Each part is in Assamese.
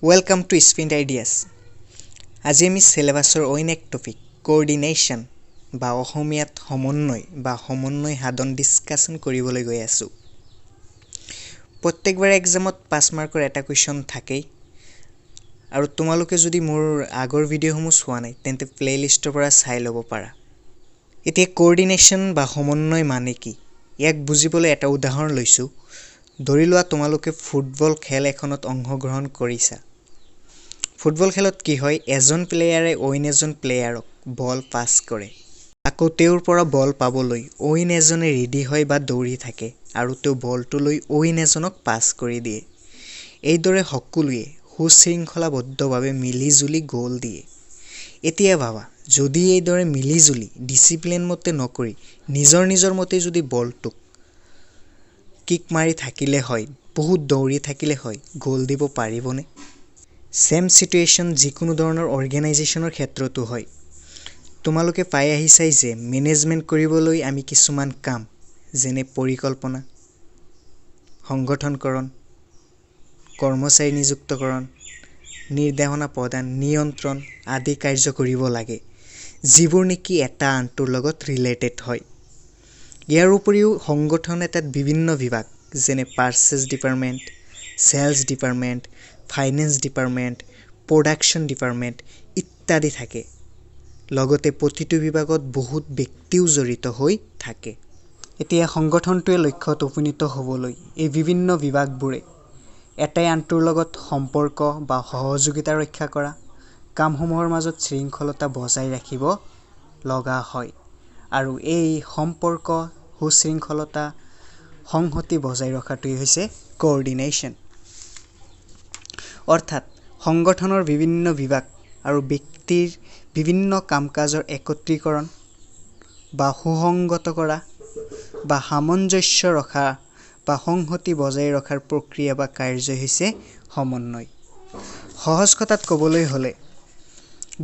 Welcome to Spin Ideas. আজি আমি সিলেবাসৰ অইন এক টপিক কোঅৰ্ডিনেশ্যন বা অসমীয়াত সমন্বয় সাধন ডিসকাশন কৰিবলৈ গৈ আছো। প্ৰত্যেকবাৰ এক্সামত 5 মাৰ্কৰ এটা কোৱেশ্চন থাকেই আৰু তোমালোকে যদি মোৰ আগৰ ভিডিঅ'সমূহ চোৱা নাই তেন্তে প্লেলিষ্টৰ পৰা চাই ল'ব পাৰা। এতিয়া কোঅৰ্ডিনেশ্যন বা সমন্বয় মানে কি ইয়াক বুজিবলৈ এটা উদাহৰণ লৈছো। ধৰি লোৱা তোমালোকে ফুটবল খেল এখনত অংশগ্ৰহণ কৰিছা। ফুটবল খেলত কি হয় এজন প্লেয়াৰে অইন এজন প্লেয়াৰক বল পাস কৰে। আকৌ তেওঁৰ পৰা বল পাবলৈ অইন এজনে ৰেডি হয় বা দৌৰি থাকে আৰু তেওঁ বলটো লৈ অইন এজনক পাস কৰি দিয়ে। এইদৰে সকলোৱে সুশৃংখলাবদ্ধভাৱে মিলিজুলি গোল দিয়ে। এতিয়া ভাবা যদি এইদৰে মিলিজুলি ডিসিপ্লিন মতে নকৰি নিজৰ মতে যদি বলটোক কিক মাৰি থাকিলে হয় বহুত দৌৰি থাকিলে হয় গোল দিব পাৰিবনে? সেম সিচুৱেশন যিকোনো ধৰণৰ অৰ্গেনাইজেশ্যনৰ ক্ষেত্ৰতো হয়। তোমালোকে পাই আহিছাই যে মেনেজমেন্ট কৰিবলৈ আমি কিছুমান কাম যেনে পৰিকল্পনা, সংগঠনকৰণ, কৰ্মচাৰী নিযুক্তকৰণ, নিৰ্দেশনা প্ৰদান, নিয়ন্ত্ৰণ আদি কাৰ্য কৰিব লাগে যিবোৰ নেকি এটা আনটোৰ লগত ৰিলেটেড হয়। ইয়াৰ উপৰিও সংগঠন এটাত বিভিন্ন বিভাগ যেনে purchase department, sales department, finance department, production department ইত্যাদি থাকে। লগতে প্ৰতিটো বিভাগত বহুত ব্যক্তিও জড়িত হৈ থাকে। এতিয়া সংগঠনটোৱে লক্ষ্যত উপনীত হ'বলৈ এই বিভিন্ন বিভাগবোৰে এটাই আনটোৰ লগত সম্পৰ্ক বা সহযোগিতা ৰক্ষা কৰা কামসমূহৰ মাজত শৃংখলতা বজাই ৰাখিব লগা হয় আৰু এই সম্পৰ্ক সুশৃংখলতা সংহতি বজাই ৰখাটোই হৈছে কোঅৰ্ডিনেশ্যন। অৰ্থাৎ সংগঠনৰ বিভিন্ন বিভাগ আৰু ব্যক্তিৰ বিভিন্ন কাম-কাজৰ একত্ৰীকৰণ বা সুসংগত কৰা বা সামঞ্জস্য ৰখা বা সংহতি বজাই ৰখাৰ প্ৰক্ৰিয়া বা কাৰ্য হৈছে সমন্বয়। সহজ কথাত ক'বলৈ হ'লে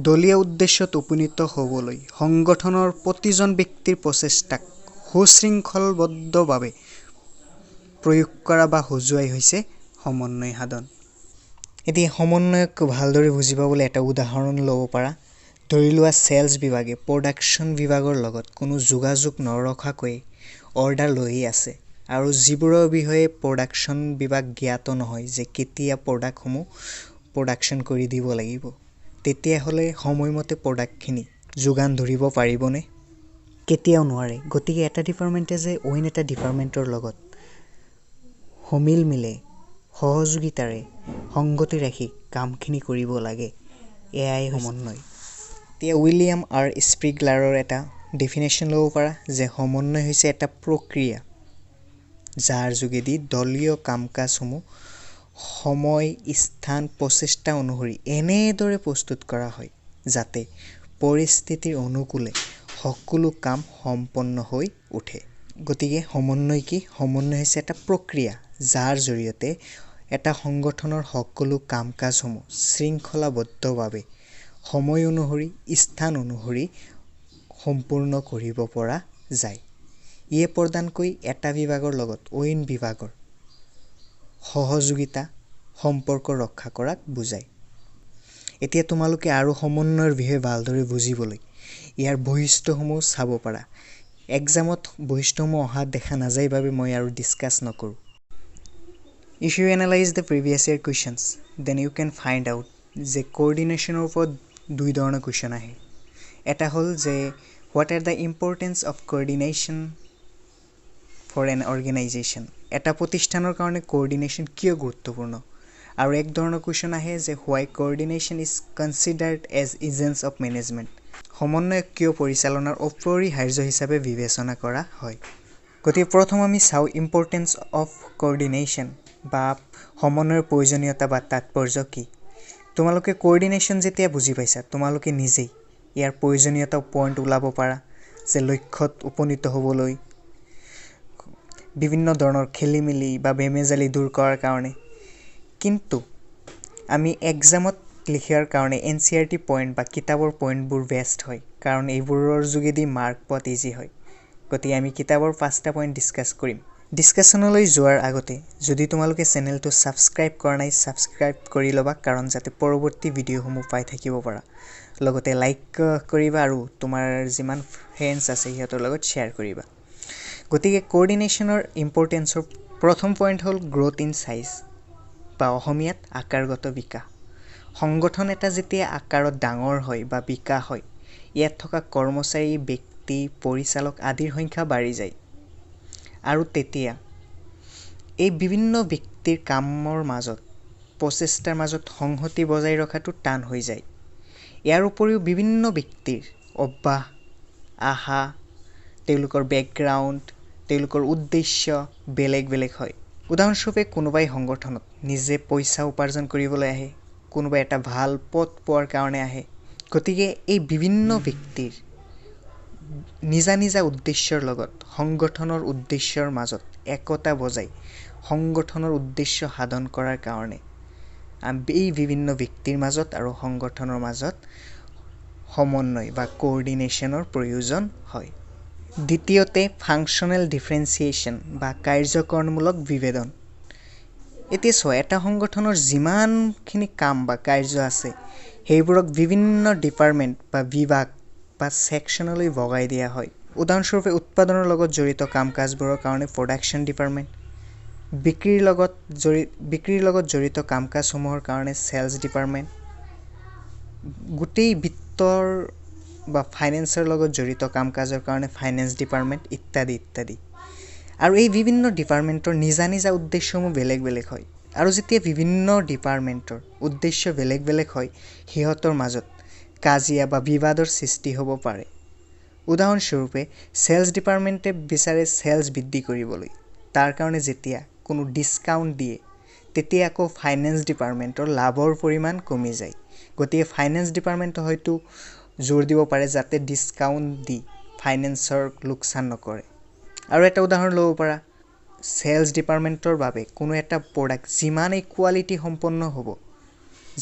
দলীয় উদ্দেশ্যত উপনীত হ'বলৈ সংগঠনৰ প্ৰতিজন ব্যক্তিৰ প্ৰচেষ্টাক সুশৃংখলবদ্ধভাৱে প্ৰয়োগ কৰা বা সজুৱাই হৈছে সমন্বয় সাধন। এতিয়া সমন্বয়ক ভালদৰে বুজি পাবলৈ এটা উদাহৰণ ল'ব পাৰা। ধৰি লোৱা সেলছ বিভাগে প্ৰডাকশন বিভাগৰ লগত কোনো যোগাযোগ নৰখাকৈ অৰ্ডাৰ লৈ আছে আৰু যিবোৰৰ বিষয়ে প্ৰডাকশন বিভাগ জ্ঞাত নহয় যে কেতিয়া প্ৰডাক্টসমূহ প্ৰডাকশন কৰি দিব লাগিব, তেতিয়াহ'লে সময়মতে প্ৰডাক্টখিনি যোগান ধৰিব পাৰিবনে? কেতিয়াও নোৱাৰে। গতিকে এটা ডিপাৰ্টমেণ্টে যে অইন এটা ডিপাৰ্টমেণ্টৰ লগত সমিল সহযোগিতাৰে সংগতি ৰাখি কামখিনি কৰিব লাগে এয়াই সমন্বয়। এতিয়া উইলিয়াম আৰ স্প্ৰিগলাৰৰ এটা ডেফিনেশ্যন ল'ব পাৰা যে সমন্বয় হৈছে এটা প্ৰক্ৰিয়া যাৰ যোগেদি দলীয় কাম-কাজসমূহ সময়, স্থান, প্ৰচেষ্টা অনুসৰি এনেদৰে প্ৰস্তুত কৰা হয় যাতে পৰিস্থিতিৰ অনুকূলে সকলো কাম সম্পন্ন হৈ উঠে। গতিকে সমন্বয় কি? সমন্বয় হৈছে এটা প্ৰক্ৰিয়া যাৰ জৰিয়তে এটা সংগঠনৰ সকলো কাম-কাজসমূহ শৃংখলাবদ্ধভাৱে সময় অনুসৰি, স্থান অনুসৰি সম্পূৰ্ণ কৰিব পৰা যায়। ইয়ে প্ৰধানকৈ এটা বিভাগৰ লগত অইন বিভাগৰ সহযোগিতা সম্পৰ্ক ৰক্ষা কৰাক বুজায়। এতিয়া তোমালোকে আৰু সমন্বয়ৰ বিষয়ে ভালদৰে বুজিবলৈ ইয়াৰ বৈশিষ্ট্যসমূহ চাব পাৰা। এক্সামত বৈশিষ্ট্যসমূহ অহা দেখা নাযায় বাবে মই আৰু ডিসকাস নকৰোঁ। If you analyze the previous year questions, then you can find out যে কোঅৰ্ডিনেশ্যনৰ ওপৰত দুই ধৰণৰ কুৱেশ্যন আহে। এটা হ'ল যে what are the importance of coordination for an organisation, এটা প্ৰতিষ্ঠানৰ কাৰণে কোঅৰ্ডিনেশ্যন কিয় গুৰুত্বপূৰ্ণ। আৰু এক ধৰণৰ কুৱেশ্যন আহে যে why coordination is considered as agents of management, সমন্বয়ক কিয় পৰিচালনাৰ অপৰিহাৰ্য হিচাপে বিবেচনা কৰা হয়। গতিকে প্ৰথম আমি চাওঁ ইম্পৰ্টেঞ্চ অফ কোঅৰ্ডিনেশ্যন বা সমন্বয়ৰ প্ৰয়োজনীয়তা বা তাৎপৰ্য কি। তোমালোকে কোঅৰ্ডিনেশ্যন যেতিয়া বুজি পাইছা তোমালোকে নিজেই ইয়াৰ প্ৰয়োজনীয়তা পইণ্ট ওলাব পাৰা যে লক্ষ্যত উপনীত হ'বলৈ বিভিন্ন ধৰণৰ খেলিমেলি বা বেমেজালি দূৰ কৰাৰ কাৰণে। কিন্তু আমি এক্সামত লিখাৰ কাৰণে NCERT পইণ্ট বা কিতাপৰ পইণ্টবোৰ বেষ্ট হয় কাৰণ এইবোৰৰ যোগেদি মাৰ্ক পোৱাত ইজি হয়। গতিকে আমি কিতাপৰ 5টা পইণ্ট ডিছকাছ কৰিম ডিসকাশনলৈ যোৱাৰ আগতে যদি তোমালোকে চেনেলটো সাবস্ক্ৰাইব কৰা নাই সাবস্ক্ৰাইব কৰি ল'বা কাৰণ যাতে পৰৱৰ্তী ভিডিঅ'সমূহ পাই থাকিব পাৰা লগতে লাইক কৰিবা আৰু তোমাৰ যিমান ফ্ৰেন্ডছ আছে সিহঁতৰ লগত শ্বেয়াৰ কৰিবা গতিকে কোঅৰ্ডিনেশ্যনৰ ইম্পৰ্টেন্সৰ প্ৰথম পইণ্ট হ'ল গ্ৰোথ ইন সাইজ বা অসমীয়াত আকাৰগত বিকাশ সংগঠন এটা যেতিয়া আকাৰত ডাঙৰ হয় বা বিকাশ হয় ইয়াত থকা কৰ্মচাৰী ব্যক্তি পৰিচালক আদিৰ সংখ্যা বাঢ়ি যায় আৰু তেতিয়া এই বিভিন্ন ব্যক্তিৰ কামৰ মাজত প্ৰচেষ্টাৰ মাজত সংহতি বজাই ৰখাটো টান হৈ যায় ইয়াৰ উপৰিও বিভিন্ন ব্যক্তিৰ অভ্যাস আশা তেওঁলোকৰ বেকগ্ৰাউণ্ড তেওঁলোকৰ উদ্দেশ্য বেলেগ বেলেগ হয় উদাহৰণস্বৰূপে কোনোবাই সংগঠনত নিজে পইচা উপাৰ্জন কৰিবলৈ আহে কোনোবাই এটা ভাল পদ পোৱাৰ কাৰণে আহে গতিকে এই বিভিন্ন ব্যক্তিৰ নিজা নিজা উদ্দেশ্যৰ লগত সংগঠনৰ উদ্দেশ্যৰ মাজত একতা বজাই সংগঠনৰ উদ্দেশ্য সাধন কৰাৰ কাৰণে এই বিভিন্ন ব্যক্তিৰ মাজত আৰু সংগঠনৰ মাজত সমন্বয় বা কোঅৰ্ডিনেশ্যনৰ প্ৰয়োজন হয় দ্বিতীয়তে ফাংচনেল ডিফাৰেন্সিয়েশ্যন বা কাৰ্যকৰণমূলক বিভেদন এতিয়া চোৱা এটা সংগঠনৰ যিমানখিনি কাম বা কাৰ্য আছে সেইবোৰক বিভিন্ন ডিপাৰ্টমেণ্ট বা বিভাগ বা সেকশনলৈ ভগাই দিয়া হয় উদাহৰণস্বৰূপে উৎপাদনৰ লগত জড়িত কাম কাজবোৰৰ কাৰণে প্ৰডাকশ্যন ডিপাৰ্টমেণ্ট বিক্ৰীৰ লগত জড়িত কাম কাজসমূহৰ কাৰণে সেলছ ডিপাৰ্টমেণ্ট গোটেই বিত্তৰ বা ফাইনেন্সৰ লগত জড়িত কাম কাজৰ কাৰণে ফাইনেন্স ডিপাৰ্টমেণ্ট ইত্যাদি ইত্যাদি আৰু এই বিভিন্ন ডিপাৰ্টমেণ্টৰ নিজা নিজা উদ্দেশ্যসমূহ বেলেগ বেলেগ হয় আৰু যেতিয়া বিভিন্ন ডিপাৰ্টমেণ্টৰ উদ্দেশ্য বেলেগ বেলেগ হয় সিহঁতৰ মাজত কাজিয়া বা বিবাদৰ সৃষ্টি হ'ব পাৰে উদাহৰণস্বৰূপে সেলছ ডিপাৰ্টমেণ্টে বিচাৰে সেলছ বৃদ্ধি কৰিবলৈ তাৰ কাৰণে যেতিয়া কোনো ডিসকাউণ্ট দিয়ে তেতিয়া আকৌ ফাইনেন্স ডিপাৰ্টমেণ্টৰ লাভৰ পৰিমাণ কমি যায় গতিকে ফাইনেন্স ডিপাৰ্টমেণ্টে হয়তো জোৰ দিব পাৰে যাতে ডিসকাউণ্ট দি ফাইনেন্সৰ লোকচান নকৰে আৰু এটা উদাহৰণ ল'ব পাৰা সেলছ ডিপাৰ্টমেণ্টৰ বাবে কোনো এটা প্ৰডাক্ট যিমানেই কোৱালিটি সম্পন্ন হ'ব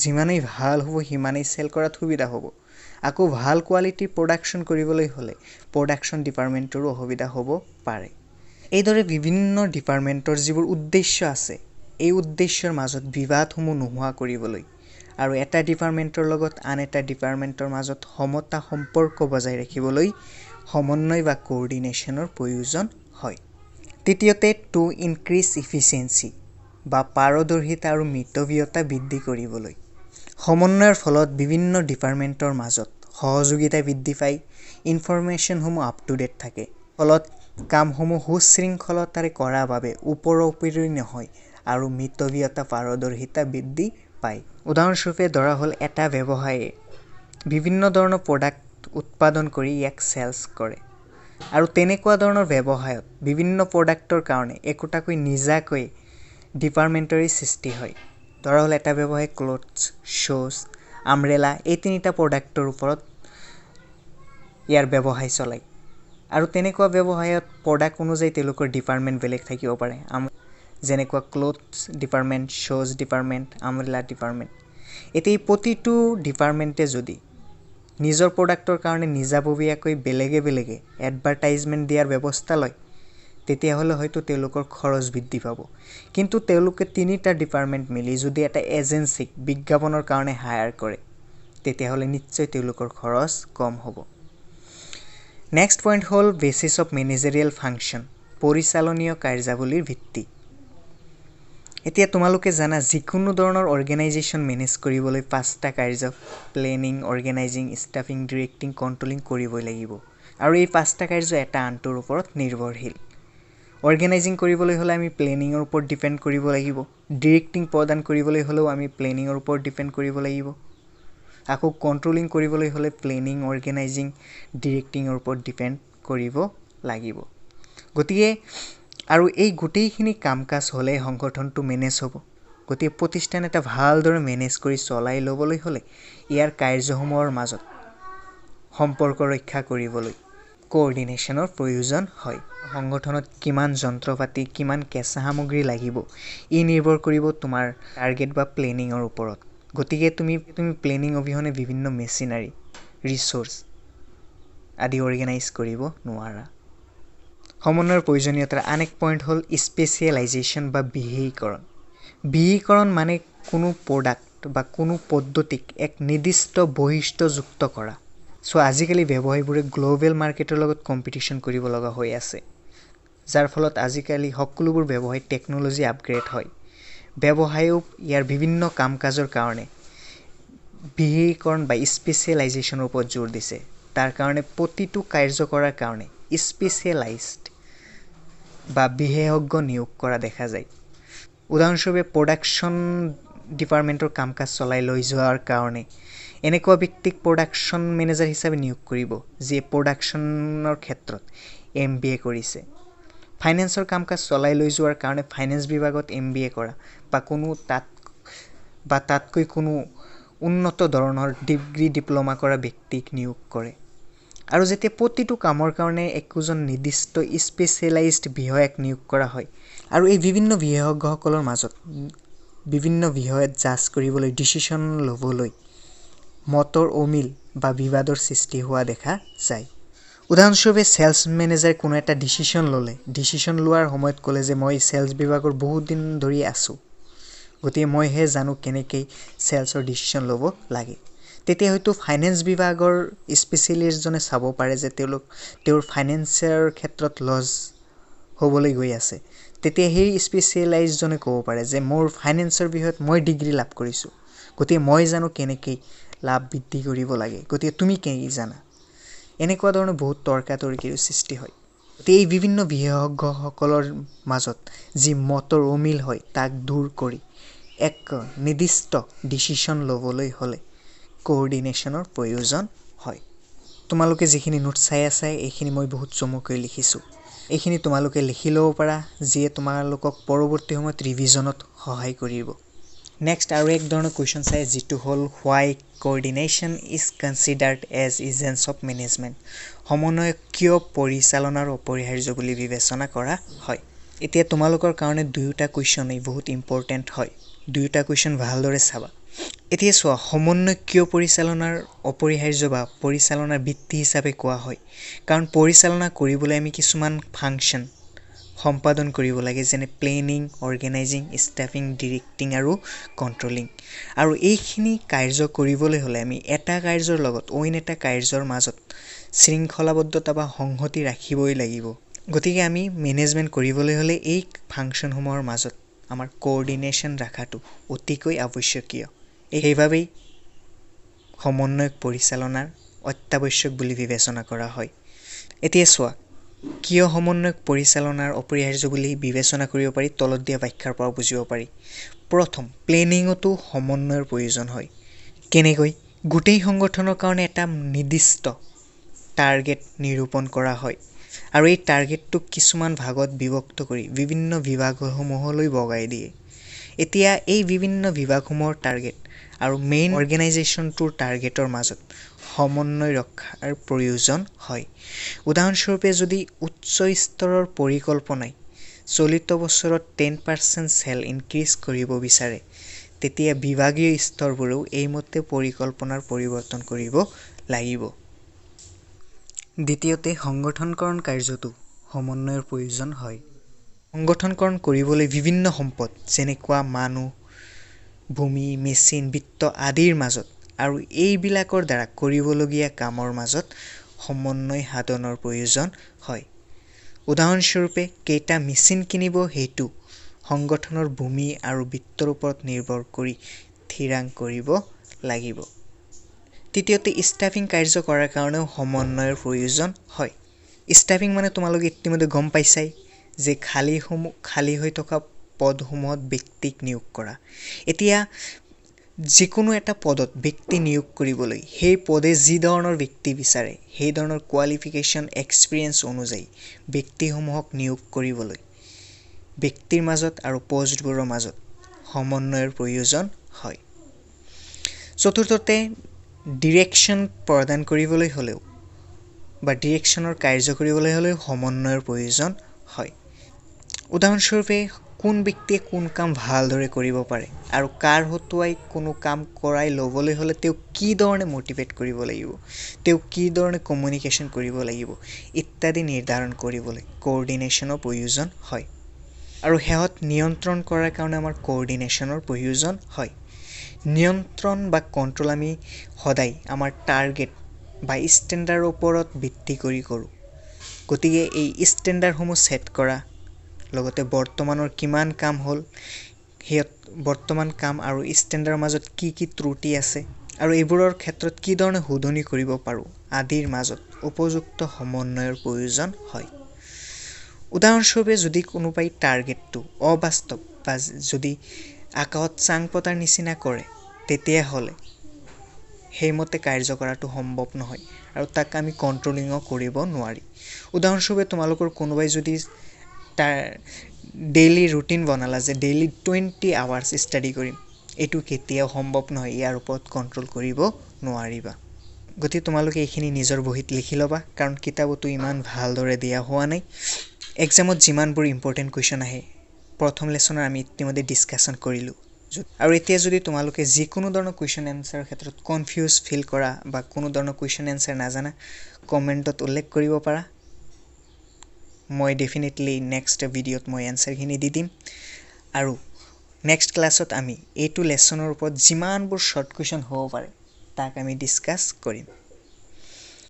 যিমানেই ভাল হ'ব সিমানেই সেল কৰাত সুবিধা হ'ব আকৌ ভাল কোৱালিটিৰ প্ৰডাকশ্যন কৰিবলৈ হ'লে প্ৰডাকশ্যন ডিপাৰ্টমেণ্টৰো অসুবিধা হ'ব পাৰে এইদৰে বিভিন্ন ডিপাৰ্টমেণ্টৰ যিবোৰ উদ্দেশ্য আছে এই উদ্দেশ্যৰ মাজত বিবাদসমূহ নোহোৱা কৰিবলৈ আৰু এটা ডিপাৰ্টমেণ্টৰ লগত আন এটা ডিপাৰ্টমেণ্টৰ মাজত সমতা সম্পৰ্ক বজাই ৰাখিবলৈ সমন্বয় বা কোঅৰ্ডিনেশ্যনৰ প্ৰয়োজন হয় তৃতীয়তে টু ইনক্ৰিজ ইফিচিয়েঞ্চি বা পাৰদৰ্শিতা আৰু মিতব্যয়িতা বৃদ্ধি কৰিবলৈ সমন্বয়ৰ ফলত বিভিন্ন ডিপাৰ্টমেণ্টৰ মাজত সহযোগিতা বৃদ্ধি পায় ইনফৰমেশ্যনসমূহ আপ টু ডেট থাকে ফলত কামসমূহ সুশৃংখলতাৰে কৰাৰ বাবে ওপৰা-ওপৰি নহয় আৰু মিতব্যয়িতা পাৰদৰ্শিতা বৃদ্ধি পায় উদাহৰণস্বৰূপে ধৰা হ'ল এটা ব্যৱসায়ে বিভিন্ন ধৰণৰ প্ৰডাক্ট উৎপাদন কৰি ইয়াক সেলছ কৰে আৰু তেনেকুৱা ধৰণৰ ব্যৱসায়ত বিভিন্ন প্ৰডাক্টৰ কাৰণে একোটাকৈ নিজাকৈ ডিপাৰ্টমেণ্টৰে সৃষ্টি হয় ধৰা হ'ল এটা ব্যৱসায় ক্লথছ শ্বুজ আমব্ৰেলা এই তিনিটা প্ৰডাক্টৰ ওপৰত ইয়াৰ ব্যৱসায় চলায় আৰু তেনেকুৱা ব্যৱসায়ত প্ৰডাক্ট অনুযায়ী তেওঁলোকৰ ডিপাৰ্টমেণ্ট বেলেগ থাকিব পাৰে যেনেকুৱা ক্লথছ ডিপাৰ্টমেণ্ট শ্বুজ ডিপাৰ্টমেণ্ট আমব্ৰেলা ডিপাৰ্টমেণ্ট এতিয়া প্ৰতিটো ডিপাৰ্টমেণ্টে যদি নিজৰ প্ৰডাক্টৰ কাৰণে নিজাববীয়াকৈ বেলেগে বেলেগে এডভাৰটাইজমেণ্ট দিয়াৰ ব্যৱস্থা লয় তেতিয়াহ'লে হয়তো তেওঁলোকৰ খৰচ বৃদ্ধি পাব কিন্তু তেওঁলোকে তিনিটা ডিপাৰ্টমেণ্ট মিলি যদি এটা এজেন্সিক বিজ্ঞাপনৰ কাৰণে হায়াৰ কৰে তেতিয়াহ'লে নিশ্চয় তেওঁলোকৰ খৰচ কম হ'ব নেক্সট পইণ্ট হ'ল বেচিছ অফ মেনেজাৰিয়েল ফাংচন পৰিচালনীয় কাৰ্যাৱলীৰ ভিত্তি এতিয়া তোমালোকে জানা যিকোনো ধৰণৰ অৰ্গেনাইজেশ্যন মেনেজ কৰিবলৈ 5টা কাৰ্য প্লেনিং অৰ্গেনাইজিং ষ্টাফিং ডিৰেক্টিং কণ্ট্ৰলিং কৰিবই লাগিব আৰু এই 5টা কাৰ্য এটা আনটোৰ ওপৰত নিৰ্ভৰশীল অৰ্গেনাইজিং কৰিবলৈ হ'লে আমি প্লেনিঙৰ ওপৰত ডিপেণ্ড কৰিব লাগিব ডিৰেক্টিং প্ৰদান কৰিবলৈ হ'লেও আমি প্লেনিঙৰ ওপৰত ডিপেণ্ড কৰিব লাগিব আকৌ কণ্ট্ৰলিং কৰিবলৈ হ'লে প্লেনিং অৰ্গেনাইজিং ডিৰেক্টিঙৰ ওপৰত ডিপেণ্ড কৰিব লাগিব গতিকে আৰু এই গোটেইখিনি কাম কাজ হ'লে সংগঠনটো মেনেজ হ'ব গতিকে প্ৰতিষ্ঠান এটা ভালদৰে মেনেজ কৰি চলাই ল'বলৈ হ'লে ইয়াৰ কাৰ্যসমূহৰ মাজত সম্পৰ্ক ৰক্ষা কৰিবলৈ কোঅৰ্ডিনেশ্যনৰ প্ৰয়োজন হয় সংগঠনত কিমান যন্ত্ৰপাতি কিমান কেঁচা সামগ্ৰী লাগিব ই নিৰ্ভৰ কৰিব তোমাৰ টাৰ্গেট বা প্লেনিঙৰ ওপৰত গতিকে তুমি প্লেনিং অবিহনে বিভিন্ন মেচিনাৰী ৰিসোৰ্স আদি অৰ্গেনাইজ কৰিব নোৱাৰা সমন্বয়ৰ প্ৰয়োজনীয়তাৰ আন এক পইণ্ট হ'ল স্পেচিয়েলাইজেশ্যন বা বিশেষীকৰণ। বিশেষীকৰণ মানে কোনো প্ৰডাক্ট বা কোনো পদ্ধতিক এক নিৰ্দিষ্ট বৈশিষ্ট্যযুক্ত কৰা। আজিকালি ব্যৱসায়ীবোৰে গ্ল'বেল মাৰ্কেটৰ লগত কম্পিটিশ্যন কৰিব লগা হৈ আছে, যাৰ ফলত আজিকালি সকলোবোৰ ব্যৱসায়িক টেকন'লজি আপগ্ৰেড হয়। ব্যৱসায়েও ইয়াৰ বিভিন্ন কাম কাজৰ কাৰণে বিশেষীকৰণ বা স্পেচিয়েলাইজেশ্যনৰ ওপৰত জোৰ দিছে। তাৰ কাৰণে প্ৰতিটো কাৰ্য কৰাৰ কাৰণে স্পেচিয়েলাইজড বা বিশেষজ্ঞ নিয়োগ কৰা দেখা যায়। উদাহৰণস্বৰূপে প্ৰডাকশ্যন ডিপাৰ্টমেণ্টৰ কাম কাজ চলাই লৈ যোৱাৰ কাৰণে এনেকুৱা ব্যক্তিক প্ৰডাকশ্যন মেনেজাৰ হিচাপে নিয়োগ কৰিব যিয়ে প্ৰডাকশ্যনৰ ক্ষেত্ৰত MBA কৰিছে। ফাইনেন্সৰ কাম কাজ চলাই লৈ যোৱাৰ কাৰণে ফাইনেন্স বিভাগত MBA কৰা বা তাতকৈ কোনো উন্নত ধৰণৰ ডিগ্ৰী ডিপ্ল'মা কৰা ব্যক্তিক নিয়োগ কৰে। আৰু যেতিয়া প্ৰতিটো কামৰ কাৰণে একোজন নিৰ্দিষ্ট স্পেচিয়েলাইজড বিষয়াক নিয়োগ কৰা হয় আৰু এই বিভিন্ন বিশেষজ্ঞসকলৰ মাজত বিভিন্ন বিষয়ত জাজ কৰিবলৈ ডিচিশ্যন ল'বলৈ মতৰ অমিল বা বিবাদৰ সৃষ্টি হোৱা দেখা যায়। উদাহৰণস্বৰূপে চেলছ মেনেজাৰে কোনো এটা ডিচিশ্যন ল'লে, ডিচিশ্যন লোৱাৰ সময়ত ক'লে যে মই চেলছ বিভাগৰ বহুত দিন ধৰি আছোঁ, গতিকে মইহে জানো কেনেকৈ চেলছৰ ডিচিশ্যন ল'ব লাগে। তেতিয়া হয়তো ফাইনেন্স বিভাগৰ স্পেচিয়েলিষ্টজনে চাব পাৰে যে তেওঁৰ ফাইনেন্সৰ ক্ষেত্ৰত লছ হ'বলৈ গৈ আছে। তেতিয়া সেই স্পেচিয়েলাইজজনে ক'ব পাৰে যে মোৰ ফাইনেন্সৰ বিষয়ত মই ডিগ্ৰী লাভ কৰিছোঁ, গতিকে মই জানো কেনেকৈ লাভ বৃদ্ধি কৰিব লাগে, গতিকে তুমি কি জানা। এনেকুৱা ধৰণৰ বহুত তৰ্কাতৰ্কিৰ সৃষ্টি হয়। গতিকে এই বিভিন্ন বিশেষজ্ঞসকলৰ মাজত যি মতৰ অমিল হয় তাক দূৰ কৰি এক নিৰ্দিষ্ট ডিচিশ্যন ল'বলৈ হ'লে কোঅৰ্ডিনেশ্যনৰ প্ৰয়োজন হয়। তোমালোকে যিখিনি নোট চাই আছা এইখিনি মই বহুত চমুকৈ লিখিছোঁ। এইখিনি তোমালোকে লিখি ল'ব পাৰা, যিয়ে তোমালোকক পৰৱৰ্তী সময়ত ৰিভিজনত সহায় কৰিব। নেক্সট আৰু এক ধৰণৰ কুৱেশ্যন চাই যিটো হ'ল why coordination is considered as agents of management. সমন্বয়ক কিয় পৰিচালনাৰ অপৰিহাৰ্য বুলি বিবেচনা কৰা হয়। এতিয়া তোমালোকৰ কাৰণে দুয়োটা কুৱেশ্যনেই বহুত ইম্পৰ্টেণ্ট হয়। দুয়োটা কুৱেশ্যন ভালদৰে চাবা। এতিয়া চোৱা, সমন্বয় কিয় পৰিচালনাৰ অপৰিহাৰ্য বা পৰিচালনাৰ ভিত্তি হিচাপে কোৱা হয়। কাৰণ পৰিচালনা কৰিবলৈ আমি কিছুমান ফাংচন সম্পাদন কৰিব লাগে, যেনে প্লেনিং, অৰ্গেনাইজিং, ষ্টাফিং, ডিৰেক্টিং আৰু কণ্ট্ৰলিং। আৰু এইখিনি কাৰ্য কৰিবলৈ হ'লে আমি এটা কাৰ্যৰ লগত অইন এটা কাৰ্যৰ মাজত শৃংখলাবদ্ধতা বা সংহতি ৰাখিবই লাগিব। গতিকে আমি মেনেজমেণ্ট কৰিবলৈ হ'লে এই ফাংচনসমূহৰ মাজত আমাৰ কোঅৰ্ডিনেশ্যন ৰখাটো অতিকৈ আৱশ্যকীয়। সেইবাবেই সমন্বয়ক পৰিচালনাৰ অত্যাৱশ্যক বুলি বিবেচনা কৰা হয়। এতিয়া চোৱা, কিয় সমন্বয়ক পৰিচালনাৰ অপৰিহাৰ্য বুলি বিবেচনা কৰিব পাৰি তলত দিয়া ব্যাখ্যাৰ পৰা বুজিব পাৰি। প্ৰথম, প্লেনিঙতো সমন্বয়ৰ প্ৰয়োজন হয়। কেনেকৈ? গোটেই সংগঠনৰ কাৰণে এটা নিৰ্দিষ্ট টাৰ্গেট নিৰূপণ কৰা হয় আৰু এই টাৰ্গেটটোক কিছুমান ভাগত বিভক্ত কৰি বিভিন্ন বিভাগসমূহলৈ ভগাই দিয়ে। এতিয়া এই বিভিন্ন বিভাগসমূহৰ টাৰ্গেট আৰু মেইন অৰ্গেনাইজেশ্যনটোৰ টাৰ্গেটৰ মাজত সমন্বয় ৰখাৰ প্ৰয়োজন হয়। উদাহৰণস্বৰূপে যদি উচ্চ স্তৰৰ পৰিকল্পনাই চলিত বছৰত 10% চেল ইনক্ৰিজ কৰিব বিচাৰে, তেতিয়া বিভাগীয় স্তৰবোৰেও এইমতে পৰিকল্পনাৰ পৰিৱৰ্তন কৰিব লাগিব। দ্বিতীয়তে, সংগঠনকৰণ কাৰ্যতো সমন্বয়ৰ প্ৰয়োজন হয়। সংগঠনকৰণ কৰিবলৈ বিভিন্ন সম্পদ যেনেকুৱা মানুহ, ভূমি, মেচিন, বিত্ত আদিৰ মাজত আৰু এইবিলাকৰ দ্বাৰা কৰিবলগীয়া কামৰ মাজত সমন্বয় সাধনৰ প্ৰয়োজন হয়। উদাহৰণস্বৰূপে কেইটা মেচিন কিনিব সেইটো সংগঠনৰ ভূমি আৰু বিত্তৰ ওপৰত নিৰ্ভৰ কৰি থিৰাং কৰিব লাগিব। তৃতীয়তে, ষ্টাফিং কাৰ্য কৰাৰ কাৰণেও সমন্বয়ৰ প্ৰয়োজন হয়। ষ্টাফিং মানে তোমালোকে ইতিমধ্যে গম পাইছাই যে খালী হৈ থকা পদসমূহত ব্যক্তিক নিয়োগ কৰা। এতিয়া যিকোনো এটা পদত ব্যক্তি নিয়োগ কৰিবলৈ সেই পদে যি ধৰণৰ ব্যক্তি বিচাৰে সেই ধৰণৰ কোৱালিফিকেশ্যন, এক্সপিৰিয়েঞ্চ অনুযায়ী ব্যক্তিসমূহক নিয়োগ কৰিবলৈ ব্যক্তিৰ মাজত আৰু পষ্টবোৰৰ মাজত সমন্বয়ৰ প্ৰয়োজন হয়। চতুৰ্থতে, ডিৰেকশ্যন প্ৰদান কৰিবলৈ হ'লেও বা ডিৰেকশ্যনৰ কাৰ্য কৰিবলৈ হ'লেও সমন্বয়ৰ প্ৰয়োজন হয়। উদাহৰণস্বৰূপে কোন ব্যক্তিয়ে কোন কাম ভালদৰে কৰিব পাৰে আৰু কাৰ হতুৱাই কোনো কাম কৰাই ল'বলৈ হ'লে তেওঁ কি ধৰণে মোটিভেট কৰিব লাগিব তেওঁ কি ধৰণে কমিউনিকেশ্যন কৰিব লাগিব ইত্যাদি নিৰ্ধাৰণ কৰিবলৈ কোঅৰ্ডিনেশ্যনৰ প্ৰয়োজন হয় আৰু হেহত নিয়ন্ত্ৰণ কৰাৰ কাৰণে আমাৰ কোঅৰ্ডিনেশ্যনৰ প্ৰয়োজন হয় নিয়ন্ত্ৰণ বা কন্ট্ৰোল আমি সদায় আমাৰ টাৰ্গেট বা ষ্টেণ্ডাৰ্ডৰ ওপৰত ভিত্তি কৰি কৰোঁ গতিকে এই ষ্টেণ্ডাৰ্ডসমূহ সেট কৰা লগতে বৰ্তমানৰ কিমান কাম হ'ল হেয়ত বৰ্তমান কাম আৰু ষ্টেণ্ডাৰ্ডৰ মাজত কি কি ত্ৰুটি আছে আৰু এইবোৰৰ ক্ষেত্ৰত কি ধৰণে শুধনি কৰিব পাৰো আদিৰ মাজত উপযুক্ত সমন্বয়ৰ প্ৰয়োজন হয় উদাহৰণস্বৰূপে যদি কোনোবাই টাৰ্গেটটো অবাস্তৱ বা যদি আকাশত চাং পতাৰ নিচিনা কৰে তেতিয়া হলে সেইমতে কাৰ্য কৰাটো সম্ভৱ নহয় আৰু তাক আমি কন্ট্ৰোলিংও কৰিব নোৱাৰি উদাহৰণস্বৰূপে তোমালোকৰ কোনোবাই যদি তাৰ ডেইলি ৰুটিন বনালা যে ডেইলি 20 আৱাৰ্স ষ্টাডি কৰিম এটো কেতিয়াও সম্ভৱ নহয় ইয়াৰ ওপৰত কন্ট্ৰোল কৰিব নোৱাৰিবা গতি তোমালোকে এইখিনি নিজৰ বহিত লিখি লবা কাৰণ কিতাবটো ইমান ভালদৰে দিয়া হোৱা নাই এক্সামত যিমানবোৰ ইম্পৰ্টেন্ট কোৱেশ্চন আহে প্ৰথম লেসনৰ আমি ইতিমধ্যে ডিসকাশন কৰিলো আৰু এতিয়া যদি তোমালোকে যিকোনো ধৰণৰ কোৱেশ্চন এনসাৰৰ ক্ষেত্ৰত কনফিউজ ফিল কৰা বা কোনো ধৰণৰ কোৱেশ্চন এনসাৰ নাজানা কমেন্টত উল্লেখ কৰিব পাৰা মই ডেফিনেটলি নেক্সট ভিডিঅত মই এনসাৰখিনি দি দিম আৰু নেক্সট ক্লাছত আমি এইটো লেসনৰ ওপৰত যিমানবোৰ শৰ্ট কোৱেশ্চন হ'ব পাৰে তাক আমি ডিসকাস কৰিম